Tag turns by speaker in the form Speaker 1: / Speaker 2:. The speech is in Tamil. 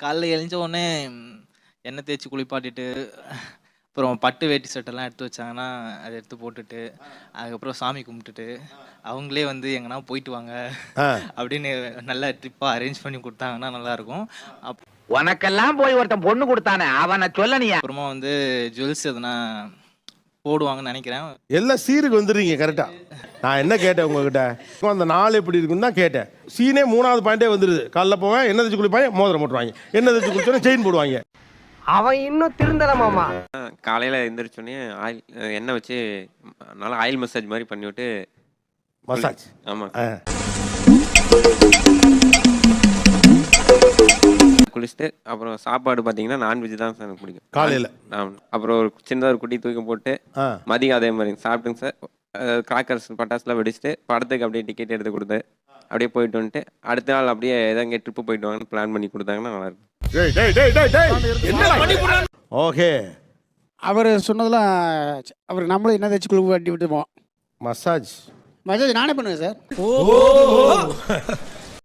Speaker 1: காலைல எழுந்த உடனே எண்ணெய் தேய்ச்சி குளிப்பாட்டிட்டு, அப்புறம் பட்டு வேட்டி சட்டைலாம் எடுத்து வச்சாங்கன்னா, அத எடுத்து போட்டுட்டு, அதுக்கப்புறம் சாமி கும்பிட்டுட்டு, அவங்களே வந்து எங்கனா போயிட்டு வாங்க அப்படின்னு நல்ல ட்ரிப்பா அரேஞ்ச் பண்ணி குடுத்தாங்கன்னா நல்லாயிருக்கும்.
Speaker 2: உனக்கெல்லாம் போய் ஒருத்தன் பொண்ணு கொடுத்தானே அவனை சொல்லனியா?
Speaker 1: அப்புறமா வந்து ஜுவல்ஸ் எதுனா போடுவாங்கன்னு நினைக்கிறேன்.
Speaker 3: எல்லாம் சீருக்கு வந்துடுறீங்க கரெக்டா. நான் என்ன கேட்டேன் உங்ககிட்ட, அந்த நாள் எப்படி இருக்குன்னு தான் கேட்டேன். சீனே 3வது பாயிண்டே வந்துடுது. காலைல போவேன், எண்ணெய் தேய்ச்சி குளிப்பாங்க, மோதிரம் போட்டுருவாங்க. எண்ணெய் தேய்ச்சி குளிச்சோன்னே செயின் போடுவாங்க.
Speaker 2: அவன் இன்னும் திருந்தலமாமா.
Speaker 4: காலையில் எழுந்திரிச்சோடனே ஆயில் எண்ணெய் வச்சு நல்லா ஆயில் மசாஜ் மாதிரி பண்ணிவிட்டு
Speaker 3: மசாஜ்.
Speaker 4: ஆமாம் குளிச்சுட்டு அப்புறம் சாப்பாடு பார்த்தீங்கன்னா நான்வெஜ் தான் சார் எனக்கு பிடிக்கும்
Speaker 3: காலையில்.
Speaker 4: அப்புறம் ஒரு சின்னதாக ஒரு குட்டி தூக்கி போட்டு மதியம் அதே மாதிரி சாப்பிட்டுங்க சார். கிராக்கர்ஸ் பட்டாசுலாம் வெடிச்சுட்டு படத்துக்கு அப்படியே டிக்கெட் எடுத்து கொடுத்து அப்படியே போயிட்டு வந்துட்டு அடுத்த நாள் அப்படியே எதாங்க ட்ரிப்பு போயிட்டு வாங்கன்னு பிளான் பண்ணி கொடுத்தாங்கன்னா நல்லாயிருக்கும்.
Speaker 3: ஓகே,
Speaker 5: அவர் சொன்னதெல்லாம் அவர் நம்மளும் என்ன தேய்ச்சி குளிப்பாட்டி விட்டுருவோம்.
Speaker 3: மசாஜ்
Speaker 5: மசாஜ் நானே பண்ணுவேன் சார்.